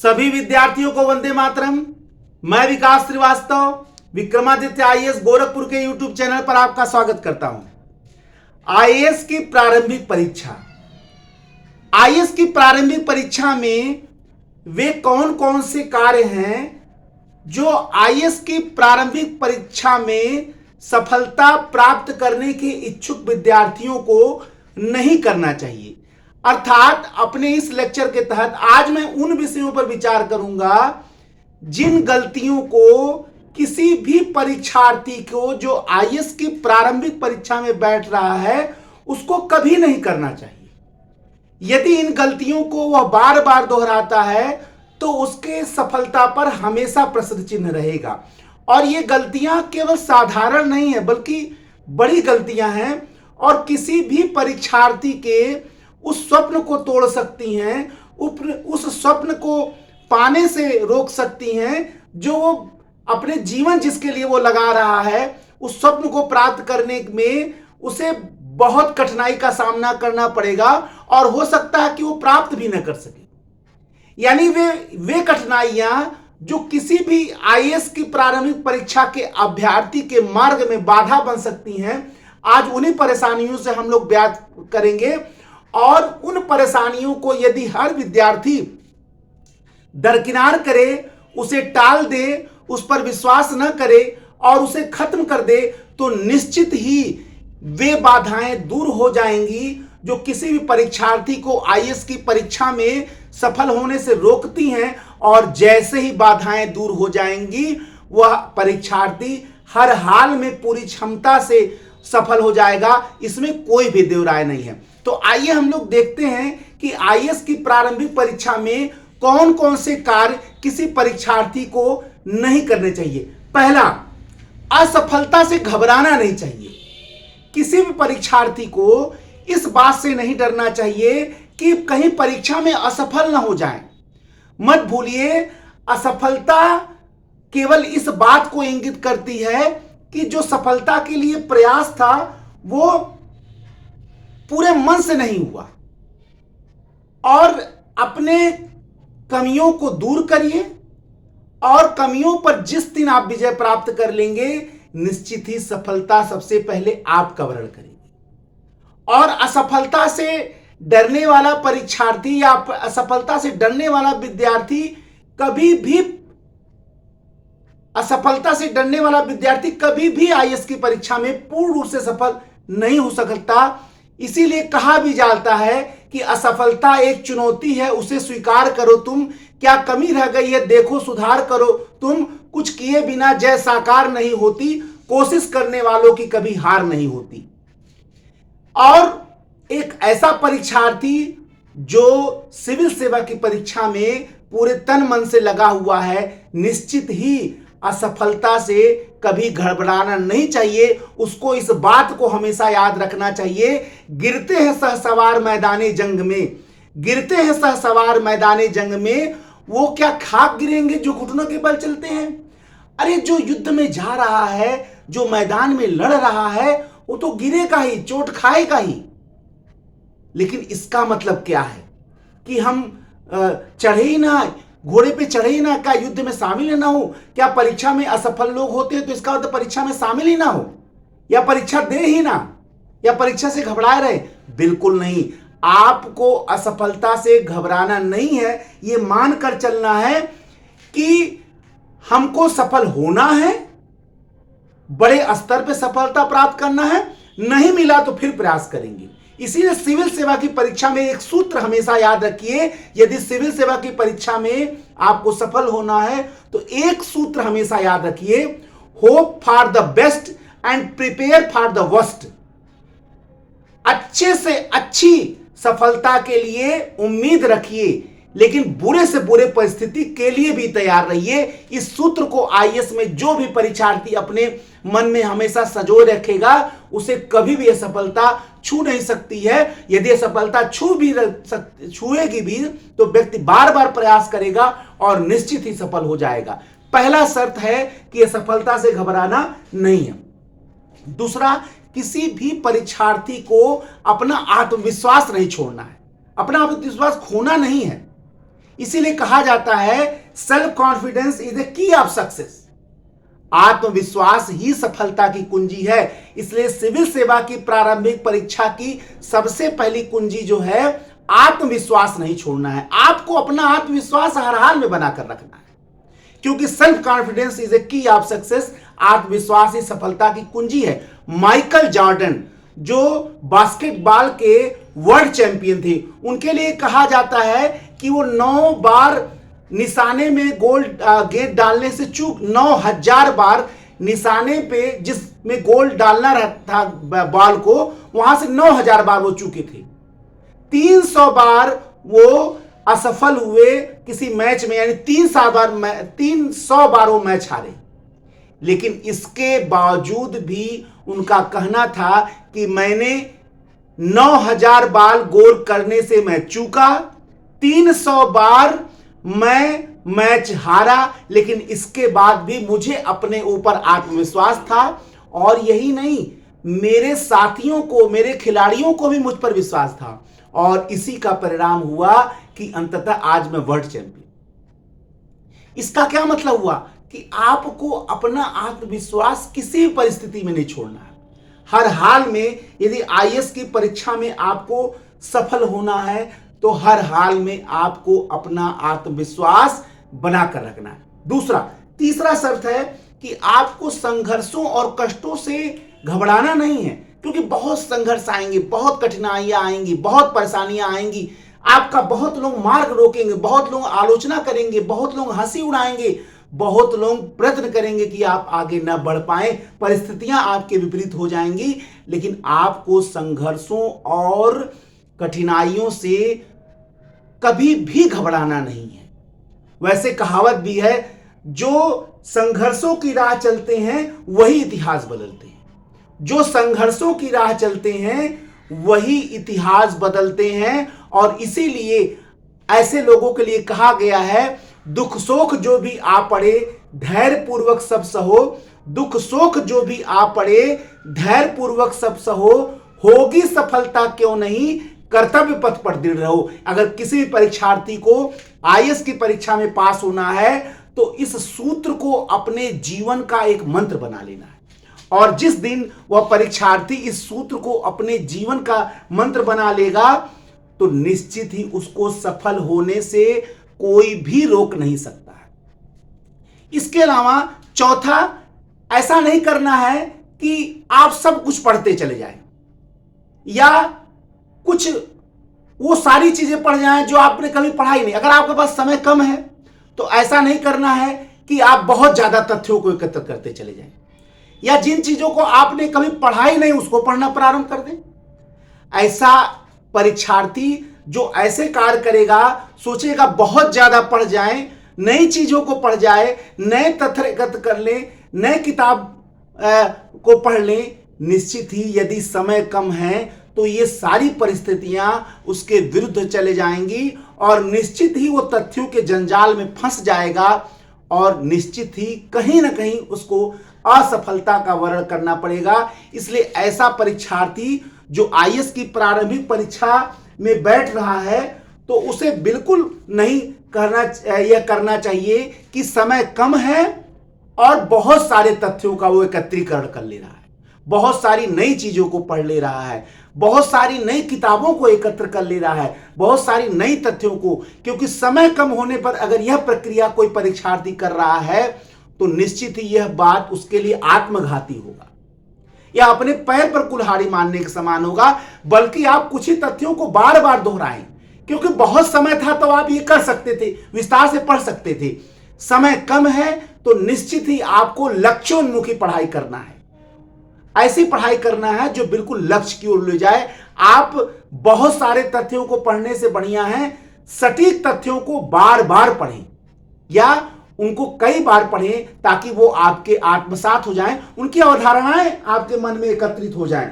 सभी विद्यार्थियों को वंदे मातरम। मैं विकास श्रीवास्तव विक्रमादित्य आईएएस गोरखपुर के यूट्यूब चैनल पर आपका स्वागत करता हूं। आईएएस की प्रारंभिक परीक्षा, आईएएस की प्रारंभिक परीक्षा में वे कौन कौन से कार्य हैं जो आईएएस की प्रारंभिक परीक्षा में सफलता प्राप्त करने के इच्छुक विद्यार्थियों को नहीं करना चाहिए। अर्थात अपने इस लेक्चर के तहत आज मैं उन विषयों पर विचार करूंगा जिन गलतियों को किसी भी परीक्षार्थी को जो आईएएस की प्रारंभिक परीक्षा में बैठ रहा है उसको कभी नहीं करना चाहिए। यदि इन गलतियों को वह बार बार दोहराता है तो उसके सफलता पर हमेशा प्रश्न चिन्ह रहेगा। और ये गलतियां केवल साधारण नहीं है बल्कि बड़ी गलतियां हैं और किसी भी परीक्षार्थी के उस स्वप्न को तोड़ सकती हैं, उस स्वप्न को पाने से रोक सकती हैं जो वो अपने जीवन जिसके लिए वो लगा रहा है। उस स्वप्न को प्राप्त करने में उसे बहुत कठिनाई का सामना करना पड़ेगा और हो सकता है कि वो प्राप्त भी न कर सके। यानी वे कठिनाइयां जो किसी भी आईएएस की प्रारंभिक परीक्षा के अभ्यर्थी के मार्ग में बाधा बन सकती हैं, आज उन्हीं परेशानियों से हम लोग बात करेंगे। और उन परेशानियों को यदि हर विद्यार्थी दरकिनार करे, उसे टाल दे, उस पर विश्वास न करे और उसे खत्म कर दे तो निश्चित ही वे बाधाएं दूर हो जाएंगी जो किसी भी परीक्षार्थी को आईएएस की परीक्षा में सफल होने से रोकती हैं। और जैसे ही बाधाएं दूर हो जाएंगी वह परीक्षार्थी हर हाल में पूरी क्षमता से सफल हो जाएगा, इसमें कोई भी दो राय नहीं है। तो आइए हम लोग देखते हैं कि आईएएस की प्रारंभिक परीक्षा में कौन कौन से कार्य किसी परीक्षार्थी को नहीं करने चाहिए। पहला, असफलता से घबराना नहीं चाहिए। किसी भी परीक्षार्थी को इस बात से नहीं डरना चाहिए कि कहीं परीक्षा में असफल ना हो जाए। मत भूलिए, असफलता केवल इस बात को इंगित करती है कि जो सफलता के लिए प्रयास था वो पूरे मन से नहीं हुआ। और अपने कमियों को दूर करिए और कमियों पर जिस दिन आप विजय प्राप्त कर लेंगे निश्चित ही सफलता सबसे पहले आपका वर्ण करेगी। और असफलता से डरने वाला परीक्षार्थी या असफलता से डरने वाला विद्यार्थी कभी भी आईएएस की परीक्षा में पूर्ण रूप से सफल नहीं हो सकता। इसीलिए कहा भी जाता है कि असफलता एक चुनौती है, उसे स्वीकार करो तुम, क्या कमी रह गई है देखो सुधार करो तुम, कुछ किए बिना जय साकार नहीं होती, कोशिश करने वालों की कभी हार नहीं होती। और एक ऐसा परीक्षार्थी जो सिविल सेवा की परीक्षा में पूरे तन मन से लगा हुआ है, निश्चित ही असफलता से कभी घबराना नहीं चाहिए। उसको इस बात को हमेशा याद रखना चाहिए, गिरते हैं सहसवार मैदाने जंग में, गिरते हैं सहसवार मैदाने जंग में, वो क्या खाक गिरेंगे जो घुटनों के बल चलते हैं। अरे जो युद्ध में जा रहा है, जो मैदान में लड़ रहा है, वो तो गिरेगा ही, चोट खाएगा ही। लेकिन इसका मतलब क्या है कि हम चढ़े ही ना, घोड़े पे चढ़े ही ना, क्या युद्ध में शामिल ही ना हो? क्या परीक्षा में असफल लोग होते हैं तो इसका मतलब परीक्षा में शामिल ही ना हो, या परीक्षा दे ही ना, या परीक्षा से घबराए रहे? बिल्कुल नहीं। आपको असफलता से घबराना नहीं है, यह मानकर चलना है कि हमको सफल होना है, बड़े स्तर पे सफलता प्राप्त करना है, नहीं मिला तो फिर प्रयास करेंगे। इसीलिए सिविल सेवा की परीक्षा में एक सूत्र हमेशा याद रखिए। यदि सिविल सेवा की परीक्षा में आपको सफल होना है तो एक सूत्र हमेशा याद रखिए, hope for the best and prepare for the worst. अच्छे से अच्छी सफलता के लिए उम्मीद रखिए, लेकिन बुरे से बुरे परिस्थिति के लिए भी तैयार रहिए। इस सूत्र को आईएएस में जो भी परीक्षार्थी अपने मन में हमेशा संजोए रखेगा उसे कभी भी यह सफलता छू नहीं सकती है। यदि यह सफलता छुएगी भी तो व्यक्ति बार बार प्रयास करेगा और निश्चित ही सफल हो जाएगा। पहला शर्त है कि यह सफलता से घबराना नहीं है। दूसरा, किसी भी परीक्षार्थी को अपना आत्मविश्वास नहीं छोड़ना है, अपना आत्मविश्वास खोना नहीं है। इसीलिए कहा जाता है self confidence is the key of success. आत्मविश्वास ही सफलता की कुंजी है। इसलिए सिविल सेवा की प्रारंभिक परीक्षा की सबसे पहली कुंजी जो है, आत्मविश्वास नहीं छोड़ना है। आपको अपना आत्मविश्वास हर हाल में बनाकर रखना है, क्योंकि सेल्फ कॉन्फिडेंस इज ए की ऑफ सक्सेस। आत्मविश्वास ही सफलता की कुंजी है। माइकल जॉर्डन जो बास्केटबॉल के वर्ल्ड चैंपियन थे, उनके लिए कहा जाता है कि वो 9 बार निशाने में गोल गेंद डालने से चूक, 9000 बार निशाने पे जिसमें गोल डालना था बॉल को, वहां से 9000 बार वो चूके थे। 300 बार वो असफल हुए किसी मैच में, यानी 300 बार वो मैच हारे। लेकिन इसके बावजूद भी उनका कहना था कि मैंने 9000 बार गोल करने से मैं चूका, 300 बार मैं मैच हारा, लेकिन इसके बाद भी मुझे अपने ऊपर आत्मविश्वास था। और यही नहीं, मेरे साथियों को, मेरे खिलाड़ियों को भी मुझ पर विश्वास था, और इसी का परिणाम हुआ कि अंततः आज मैं वर्ल्ड चैंपियन। इसका क्या मतलब हुआ कि आपको अपना आत्मविश्वास किसी भी परिस्थिति में नहीं छोड़ना है। हर हाल में यदि आईएएस की परीक्षा में आपको सफल होना है तो हर हाल में आपको अपना आत्मविश्वास बनाकर रखना है। तीसरा शर्त है कि आपको संघर्षों और कष्टों से घबराना नहीं है, क्योंकि बहुत संघर्ष आएंगे, बहुत कठिनाइयां आएंगी, बहुत परेशानियां आएंगी। आपका बहुत लोग मार्ग रोकेंगे, बहुत लोग आलोचना करेंगे, बहुत लोग हंसी उड़ाएंगे, बहुत लोग प्रयत्न करेंगे कि आप आगे न बढ़ पाए, परिस्थितियां आपके विपरीत हो जाएंगी। लेकिन आपको संघर्षों और कठिनाइयों से कभी भी घबराना नहीं है। वैसे कहावत भी है, जो संघर्षों की राह चलते हैं वही इतिहास बदलते हैं। जो संघर्षों की राह चलते हैं वही इतिहास बदलते हैं। और इसीलिए ऐसे लोगों के लिए कहा गया है, दुख शोक जो भी आ पड़े धैर्य पूर्वक सब सहो। दुख शोक जो भी आ पड़े धैर्य पूर्वक सब सहो, होगी सफलता क्यों नहीं, कर्तव्य पथ पर दृढ़ रहो। अगर किसी भी परीक्षार्थी को आईएएस की परीक्षा में पास होना है तो इस सूत्र को अपने जीवन का एक मंत्र बना लेना है। और जिस दिन वह परीक्षार्थी इस सूत्र को अपने जीवन का मंत्र बना लेगा तो निश्चित ही उसको सफल होने से कोई भी रोक नहीं सकता है। इसके अलावा चौथा, ऐसा नहीं करना है कि आप सब कुछ पढ़ते चले जाएं या कुछ वो सारी चीजें पढ़ जाएं जो आपने कभी पढ़ा ही नहीं। अगर आपके पास समय कम है तो ऐसा नहीं करना है कि आप बहुत ज्यादा तथ्यों को एकत्र करते चले जाएं, या जिन चीजों को आपने कभी पढ़ा ही नहीं उसको पढ़ना प्रारंभ कर दें। ऐसा परीक्षार्थी जो ऐसे कार्य करेगा, सोचेगा बहुत ज्यादा पढ़ जाए, नई चीजों को पढ़ जाए, नए तथ्य एकत्र कर ले, नए किताब को पढ़ ले, निश्चित ही यदि समय कम है तो ये सारी परिस्थितियां उसके विरुद्ध चले जाएंगी और निश्चित ही वो तथ्यों के जंजाल में फंस जाएगा और निश्चित ही कहीं ना कहीं उसको असफलता का वर्ण करना पड़ेगा। इसलिए ऐसा परीक्षार्थी जो आईएएस की प्रारंभिक परीक्षा में बैठ रहा है तो उसे बिल्कुल नहीं करना चाहिए कि समय कम है और बहुत सारे तथ्यों का वो एकत्रीकरण कर ले रहा है, बहुत सारी नई चीजों को पढ़ ले रहा है, बहुत सारी नई किताबों को एकत्र कर ले रहा है, बहुत सारी नई तथ्यों को। क्योंकि समय कम होने पर अगर यह प्रक्रिया कोई परीक्षार्थी कर रहा है तो निश्चित ही यह बात उसके लिए आत्मघाती होगा या अपने पैर पर कुल्हाड़ी मारने के समान होगा। बल्कि आप कुछ ही तथ्यों को बार बार दोहराएं, क्योंकि बहुत समय था तो आप ये कर सकते थे, विस्तार से पढ़ सकते थे। समय कम है तो निश्चित ही आपको लक्ष्योन्मुखी पढ़ाई करना है, ऐसी पढ़ाई करना है जो बिल्कुल लक्ष्य की ओर ले जाए। आप बहुत सारे तथ्यों को पढ़ने से बढ़िया है सटीक तथ्यों को बार बार पढ़ें या उनको कई बार पढ़ें ताकि वो आपके आत्मसात हो जाएं, उनकी अवधारणाएं आपके मन में एकत्रित हो जाएं।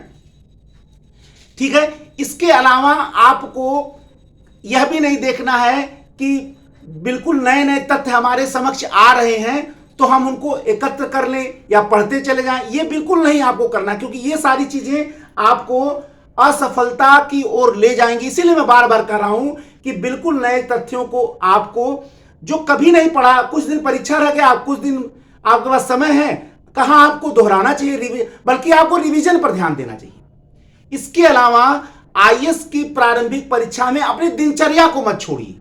ठीक है। इसके अलावा आपको यह भी नहीं देखना है कि बिल्कुल नए नए तथ्य हमारे समक्ष आ रहे हैं तो हम उनको एकत्र कर लें या पढ़ते चले जाएं। ये बिल्कुल नहीं आपको करना, क्योंकि ये सारी चीजें आपको असफलता की ओर ले जाएंगी। इसीलिए मैं बार बार कह रहा हूं कि बिल्कुल नए तथ्यों को आपको, जो कभी नहीं पढ़ा, कुछ दिन परीक्षा रह गया, कुछ दिन आपके पास समय है, कहां आपको दोहराना चाहिए, बल्कि आपको रिवीजन पर ध्यान देना चाहिए। इसके अलावा आईएएस की प्रारंभिक परीक्षा में अपनी दिनचर्या को मत छोड़िए।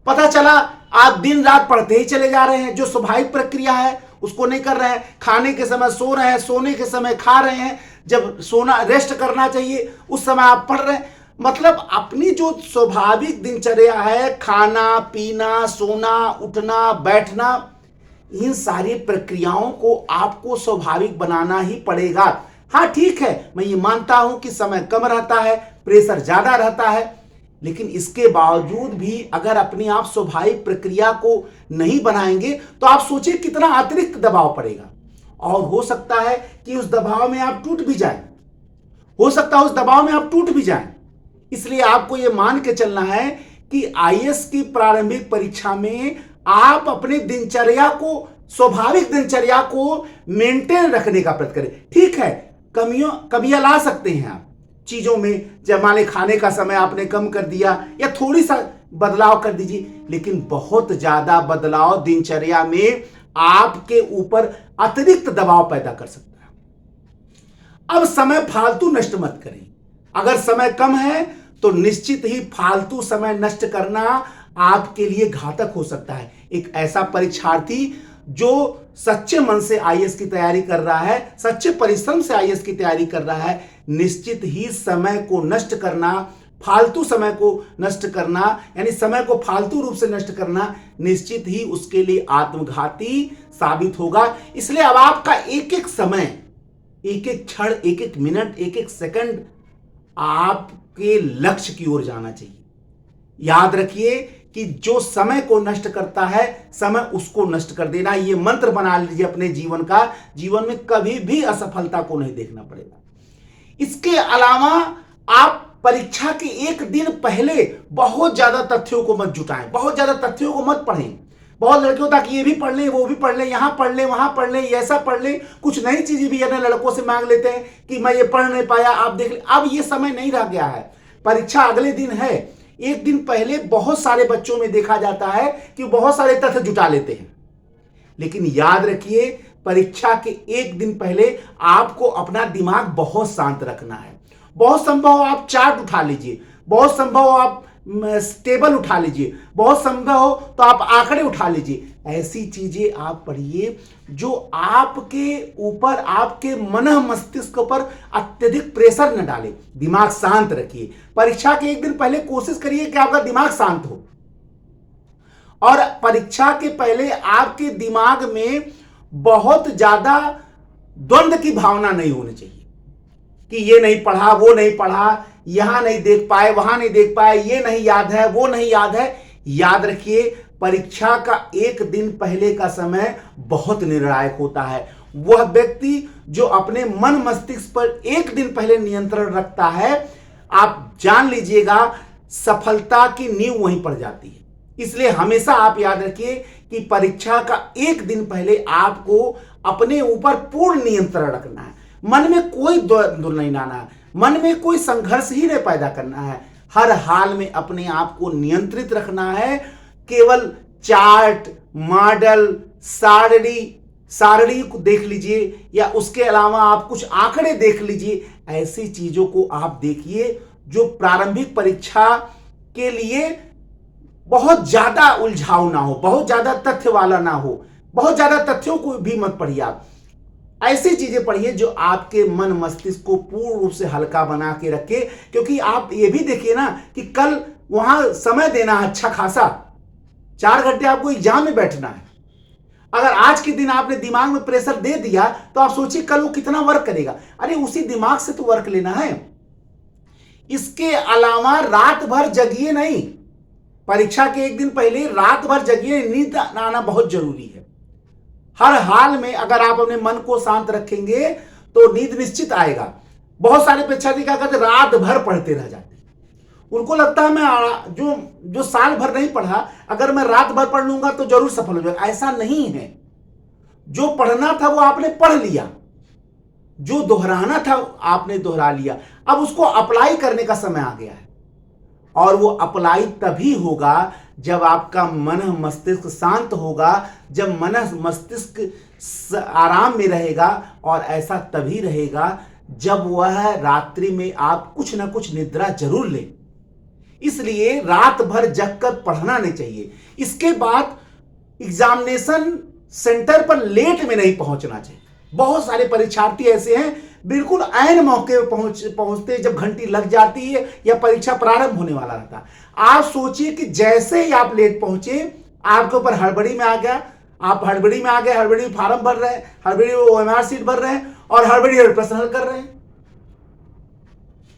पता चला आप दिन रात पढ़ते ही चले जा रहे हैं, जो स्वाभाविक प्रक्रिया है उसको नहीं कर रहे हैं। खाने के समय सो रहे हैं, सोने के समय खा रहे हैं, जब सोना रेस्ट करना चाहिए उस समय आप पढ़ रहे हैं। मतलब अपनी जो स्वाभाविक दिनचर्या है, खाना पीना, सोना, उठना, बैठना, इन सारी प्रक्रियाओं को आपको स्वाभाविक बनाना ही पड़ेगा। हाँ ठीक है, मैं ये मानता हूं कि समय कम रहता है, प्रेशर ज्यादा रहता है, लेकिन इसके बावजूद भी अगर अपनी आप स्वाभाविक प्रक्रिया को नहीं बनाएंगे तो आप सोचिए कितना अतिरिक्त दबाव पड़ेगा। और हो सकता है कि उस दबाव में आप टूट भी जाएं, हो सकता है उस दबाव में आप टूट भी जाएं। इसलिए आपको यह मान के चलना है कि आईएएस की प्रारंभिक परीक्षा में आप अपने दिनचर्या को, स्वाभाविक दिनचर्या को मेंटेन रखने का प्रयत्न करें। ठीक है, कमियां ला सकते हैं आप चीजों में, जब मान लें खाने का समय आपने कम कर दिया या थोड़ी सा बदलाव कर दीजिए, लेकिन बहुत ज्यादा बदलाव दिनचर्या में आपके ऊपर अतिरिक्त दबाव पैदा कर सकता है। अब समय फालतू नष्ट मत करें। अगर समय कम है तो निश्चित ही फालतू समय नष्ट करना आपके लिए घातक हो सकता है। एक ऐसा परीक्षार्थी जो सच्चे मन से आईएएस की तैयारी कर रहा है, सच्चे परिश्रम से आईएएस की तैयारी कर रहा है, निश्चित ही समय को नष्ट करना, फालतू समय को नष्ट करना, यानी समय को फालतू रूप से नष्ट करना निश्चित ही उसके लिए आत्मघाती साबित होगा। इसलिए अब आपका एक एक समय, एक एक क्षण, एक एक मिनट, एक एक सेकंड आपके लक्ष्य की ओर जाना चाहिए। याद रखिए कि जो समय को नष्ट करता है, समय उसको नष्ट कर देना, ये मंत्र बना लीजिए अपने जीवन का। जीवन में कभी भी असफलता को नहीं देखना पड़ेगा। इसके अलावा आप परीक्षा के एक दिन पहले बहुत ज्यादा तथ्यों को मत जुटाएं, बहुत ज्यादा तथ्यों को मत पढ़ें। बहुत लड़के होता कि ये भी पढ़ लें, वो भी पढ़ लें, यहां पढ़ लें, वहां पढ़ लें, ऐसा पढ़ लें, कुछ नई चीजें भी अन्य लड़कों से मांग लेते हैं कि मैं ये पढ़ नहीं पाया, आप देख लें। अब ये समय नहीं रह गया है, परीक्षा अगले दिन है। एक दिन पहले बहुत सारे बच्चों में देखा जाता है कि बहुत सारे तथ्य जुटा लेते हैं, लेकिन याद रखिए परीक्षा के एक दिन पहले आपको अपना दिमाग बहुत शांत रखना है। बहुत संभव हो आप चार्ट उठा लीजिए, बहुत संभव हो आप टेबल उठा लीजिए, बहुत संभव हो तो आप आंकड़े उठा लीजिए। ऐसी चीजें आप पढ़िए जो आपके ऊपर, आपके मन मस्तिष्क पर अत्यधिक प्रेशर न डाले। दिमाग शांत रखिए। परीक्षा के एक दिन पहले कोशिश करिए कि आपका दिमाग शांत हो, और परीक्षा के पहले आपके दिमाग में बहुत ज्यादा द्वंद्व की भावना नहीं होनी चाहिए कि ये नहीं पढ़ा, वो नहीं पढ़ा, यहां नहीं देख पाए, वहां नहीं देख पाए, ये नहीं याद है, वो नहीं याद है। याद रखिए परीक्षा का एक दिन पहले का समय बहुत निर्णायक होता है। वह व्यक्ति जो अपने मन मस्तिष्क पर एक दिन पहले नियंत्रण रखता है, आप जान लीजिएगा सफलता की नींव वहीं पर जाती है। इसलिए हमेशा आप याद रखिए कि परीक्षा का एक दिन पहले आपको अपने ऊपर पूर्ण नियंत्रण रखना है। मन में कोई द्वंद्व नहीं लाना है, मन में कोई संघर्ष ही नहीं पैदा करना है। हर हाल में अपने आप को नियंत्रित रखना है। केवल चार्ट, मॉडल, सारणी को देख लीजिए, या उसके अलावा आप कुछ आंकड़े देख लीजिए। ऐसी चीजों को आप देखिए जो प्रारंभिक परीक्षा के लिए बहुत ज्यादा उलझाव ना हो, बहुत ज्यादा तथ्य वाला ना हो। बहुत ज्यादा तथ्यों को भी मत पढ़िए आप। ऐसी चीजें पढ़िए जो आपके मन मस्तिष्क को पूर्ण रूप से हल्का बना के रखे। क्योंकि आप ये भी देखिए ना कि कल वहां समय देना है अच्छा खासा, 4 घंटे आपको एग्जाम में बैठना है। अगर आज के दिन आपने दिमाग में प्रेशर दे दिया तो आप सोचिए कल वो कितना वर्क करेगा। अरे उसी दिमाग से तो वर्क लेना है। इसके अलावा रात भर जगिए नहीं। परीक्षा के एक दिन पहले रात भर जगिए, नींद आना बहुत जरूरी है। हर हाल में अगर आप अपने मन को शांत रखेंगे तो नींद निश्चित आएगा। बहुत सारे परीक्षार्थी क्या करते, रात भर पढ़ते रह जाते। उनको लगता है मैं जो साल भर नहीं पढ़ा, अगर मैं रात भर पढ़ लूंगा तो जरूर सफल हो जाएगा। ऐसा नहीं है। जो पढ़ना था वो आपने पढ़ लिया, जो दोहराना था आपने दोहरा लिया। अब उसको अप्लाई करने का समय आ गया है। और वो अप्लाई तभी होगा जब आपका मन मस्तिष्क शांत होगा, जब मन मस्तिष्क आराम में रहेगा। और ऐसा तभी रहेगा जब वह रात्रि में आप कुछ ना कुछ निद्रा जरूर लें। इसलिए रात भर जगकर पढ़ना नहीं चाहिए। इसके बाद एग्जामिनेशन सेंटर पर लेट में नहीं पहुंचना चाहिए। बहुत सारे परीक्षार्थी ऐसे हैं बिल्कुल ऐन मौके पर पहुंचते जब घंटी लग जाती है या परीक्षा प्रारंभ होने वाला रहता है। आप सोचिए कि जैसे ही आप लेट पहुंचे, आपके ऊपर हड़बड़ी में आ गया, आप हड़बड़ी में आ गए, हड़बड़ी में फार्म भर रहे हैं, हड़बड़ी में ओएमआर शीट भर रहे हैं और हड़बड़ी प्रश्न हल कर रहे हैं।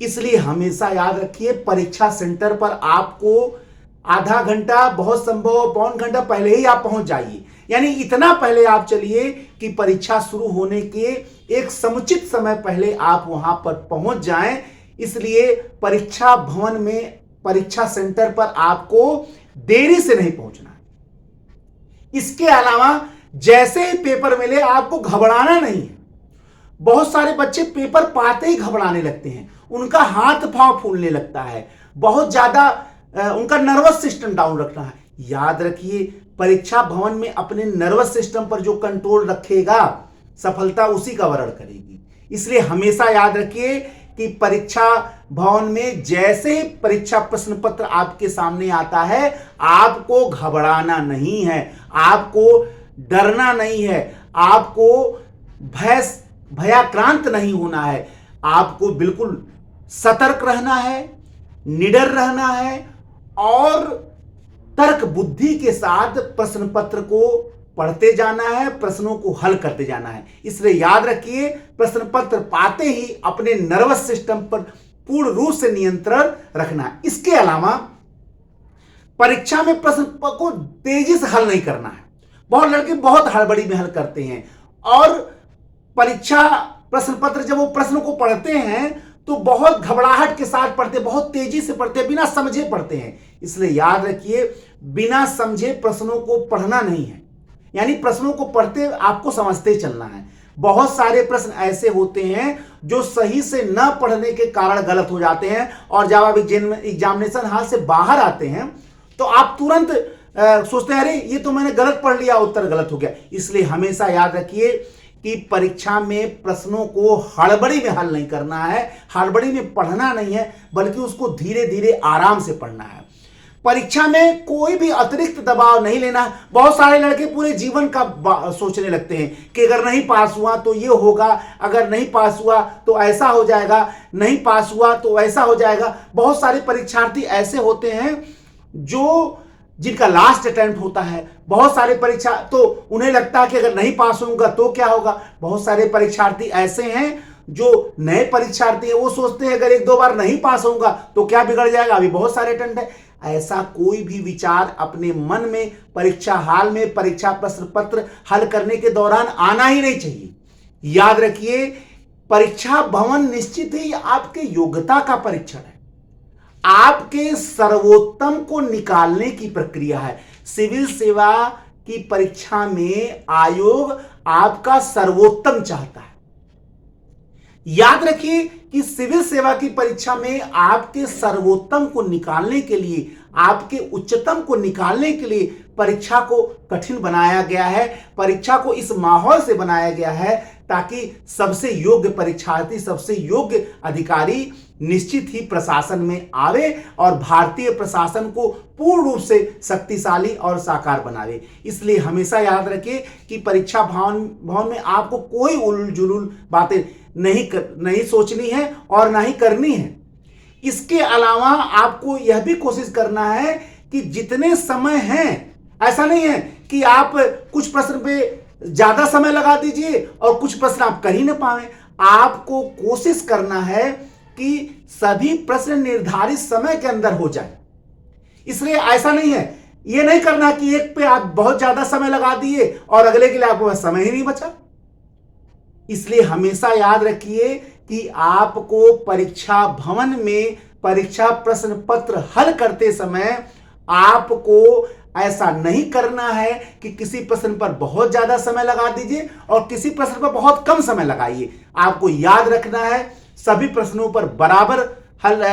इसलिए हमेशा याद रखिए, परीक्षा सेंटर पर आपको आधा घंटा, बहुत संभव पौन घंटा पहले ही आप पहुंच जाइए। यानी इतना पहले आप चलिए कि परीक्षा शुरू होने के एक समुचित समय पहले आप वहां पर पहुंच जाएं। इसलिए परीक्षा भवन में, परीक्षा सेंटर पर आपको देरी से नहीं पहुंचना। इसके अलावा जैसे ही पेपर मिले आपको घबराना नहीं है। बहुत सारे बच्चे पेपर पाते ही घबराने लगते हैं, उनका हाथ पांव फूलने लगता है, बहुत ज्यादा उनका नर्वस सिस्टम डाउन रखना है। याद रखिए, परीक्षा भवन में अपने नर्वस सिस्टम पर जो कंट्रोल रखेगा, सफलता उसी का वर्ण करेगी। इसलिए हमेशा याद रखिए कि परीक्षा भवन में जैसे ही परीक्षा प्रश्न पत्र आपके सामने आता है, आपको घबराना नहीं है, आपको डरना नहीं है, आपको भयाक्रांत नहीं होना है। आपको बिल्कुल सतर्क रहना है, निडर रहना है और तर्क बुद्धि के साथ प्रश्न पत्र को पढ़ते जाना है, प्रश्नों को हल करते जाना है। इसलिए याद रखिए, प्रश्न पत्र पाते ही अपने नर्वस सिस्टम पर पूर्ण रूप से नियंत्रण रखना है। इसके अलावा परीक्षा में प्रश्न को तेजी से हल नहीं करना है। बहुत लड़के बहुत हड़बड़ी में हल करते हैं और परीक्षा प्रश्न पत्र जब वो प्रश्नों को पढ़ते हैं तो बहुत घबराहट के साथ पढ़ते, बहुत तेजी से पढ़ते, बिना समझे पढ़ते हैं। इसलिए याद रखिए, बिना समझे प्रश्नों को पढ़ना नहीं है। यानी प्रश्नों को पढ़ते आपको समझते चलना है। बहुत सारे प्रश्न ऐसे होते हैं जो सही से न पढ़ने के कारण गलत हो जाते हैं और जब आप एग्जामिनेशन हॉल से बाहर आते हैं तो आप तुरंत सोचते हैं, अरे ये तो मैंने गलत पढ़ लिया, उत्तर गलत हो गया। इसलिए हमेशा याद रखिए कि परीक्षा में प्रश्नों को हड़बड़ी में हल नहीं करना है, हड़बड़ी में पढ़ना नहीं है, बल्कि उसको धीरे धीरे आराम से पढ़ना है। परीक्षा में कोई भी अतिरिक्त दबाव नहीं लेना। बहुत सारे लड़के पूरे जीवन का सोचने लगते हैं कि अगर नहीं पास हुआ तो ये होगा, अगर नहीं पास हुआ तो ऐसा हो जाएगा, नहीं पास हुआ तो ऐसा हो जाएगा। बहुत सारे परीक्षार्थी ऐसे होते हैं जो जिनका लास्ट अटेम्प्ट होता है। बहुत सारे परीक्षा तो उन्हें लगता है कि अगर नहीं पास होऊंगा तो क्या होगा। बहुत सारे परीक्षार्थी ऐसे हैं जो नए परीक्षार्थी हैं, वो सोचते हैं अगर एक दो बार नहीं पास होऊंगा तो क्या बिगड़ जाएगा, अभी बहुत सारे अटेम्प्ट है। ऐसा कोई भी विचार अपने मन में परीक्षा हाल में परीक्षा प्रश्न पत्र हल करने के दौरान आना ही नहीं चाहिए। याद रखिए, परीक्षा भवन निश्चित ही आपके योग्यता का परीक्षण है, आपके सर्वोत्तम को निकालने की प्रक्रिया है। सिविल सेवा की परीक्षा में आयोग आपका सर्वोत्तम चाहता है। याद रखिए कि सिविल सेवा की परीक्षा में आपके सर्वोत्तम को निकालने के लिए, आपके उच्चतम को निकालने के लिए परीक्षा को कठिन बनाया गया है। परीक्षा को इस माहौल से बनाया गया है ताकि सबसे योग्य परीक्षार्थी, सबसे योग्य अधिकारी निश्चित ही प्रशासन में आवे और भारतीय प्रशासन को पूर्ण रूप से शक्तिशाली और साकार बनावे। इसलिए हमेशा याद रखिए कि परीक्षा भवन में आपको कोई उलूल जुलूल बातें नहीं सोचनी है और ना ही करनी है। इसके अलावा आपको यह भी कोशिश करना है कि जितने समय हैं, ऐसा नहीं है कि आप कुछ प्रश्न पे ज्यादा समय लगा दीजिए और कुछ प्रश्न आप कर ही ना पाए। आपको कोशिश करना है कि सभी प्रश्न निर्धारित समय के अंदर हो जाए। इसलिए ऐसा नहीं है, यह नहीं करना कि एक पे आप बहुत ज्यादा समय लगा दिए और अगले के लिए आपको समय ही नहीं बचा। इसलिए हमेशा याद रखिए कि आपको परीक्षा भवन में परीक्षा प्रश्न पत्र हल करते समय आपको ऐसा नहीं करना है कि किसी प्रश्न पर बहुत ज्यादा समय लगा दीजिए और किसी प्रश्न पर बहुत कम समय लगाइए। आपको याद रखना है सभी प्रश्नों पर बराबर हल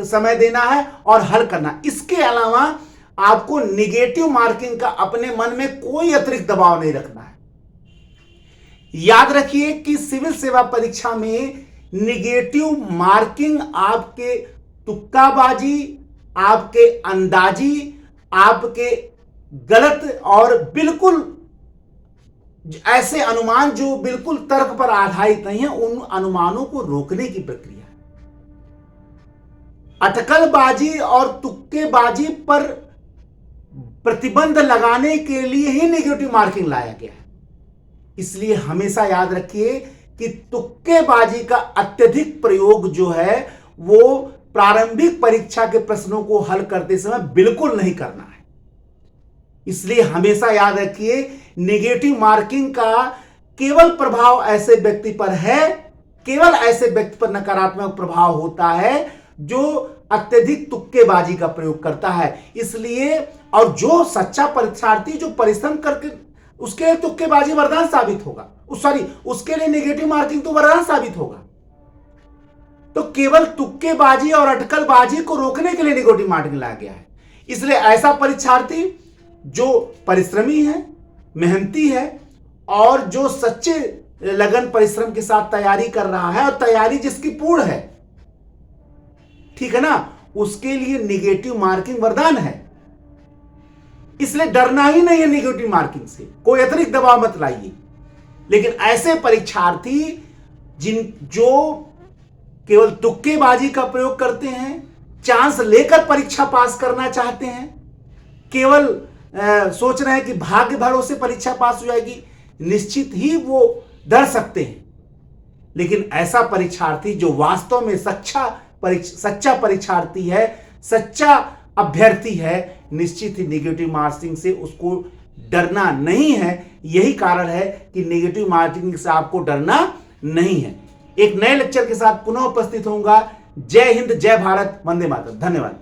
समय देना है और हल करना। इसके अलावा आपको निगेटिव मार्किंग का अपने मन में कोई अतिरिक्त दबाव नहीं रखना है। याद रखिए कि सिविल सेवा परीक्षा में निगेटिव मार्किंग आपके तुक्काबाजी, आपके अंदाजी, आपके गलत और बिल्कुल ऐसे अनुमान जो बिल्कुल तर्क पर आधारित नहीं है, उन अनुमानों को रोकने की प्रक्रिया है। अटकलबाजी और तुक्केबाजी पर प्रतिबंध लगाने के लिए ही नेगेटिव मार्किंग लाया गया है। इसलिए हमेशा याद रखिए कि तुक्केबाजी का अत्यधिक प्रयोग जो है वो प्रारंभिक परीक्षा के प्रश्नों को हल करते समय बिल्कुल नहीं करना है। इसलिए हमेशा याद रखिए नेगेटिव मार्किंग का केवल प्रभाव ऐसे व्यक्ति पर है, केवल ऐसे व्यक्ति पर नकारात्मक प्रभाव होता है जो अत्यधिक तुक्केबाजी का प्रयोग करता है। इसलिए और जो सच्चा परीक्षार्थी जो परिश्रम करके, उसके लिए तुक्केबाजी वरदान साबित होगा, उसके लिए नेगेटिव मार्किंग तो वरदान साबित होगा। तो केवल तुक्केबाजी और अटकलबाजी को रोकने के लिए नेगेटिव मार्किंग लाया गया है। इसलिए ऐसा परीक्षार्थी जो परिश्रमी है, मेहनती है और जो सच्चे लगन परिश्रम के साथ तैयारी कर रहा है और तैयारी जिसकी पूर्ण है, ठीक है ना, उसके लिए नेगेटिव मार्किंग वरदान है। इसलिए डरना ही नहीं है नेगेटिव मार्किंग से, कोई अतिरिक्त दबाव मत लाइए। लेकिन ऐसे परीक्षार्थी जो केवल तुक्केबाजी का प्रयोग करते हैं, चांस लेकर परीक्षा पास करना चाहते हैं, केवल सोच रहे हैं कि भाग्य भरोसे परीक्षा पास हो जाएगी, निश्चित ही वो डर सकते हैं। लेकिन ऐसा परीक्षार्थी जो वास्तव में सच्चा परीक्षार्थी है, सच्चा अभ्यर्थी है, निश्चित ही नेगेटिव मार्किंग से उसको डरना नहीं है। यही कारण है कि नेगेटिव मार्किंग से आपको डरना नहीं है। एक नए लेक्चर के साथ पुनः उपस्थित होऊंगा। जय हिंद, जय भारत, वंदे मातरम। धन्यवाद।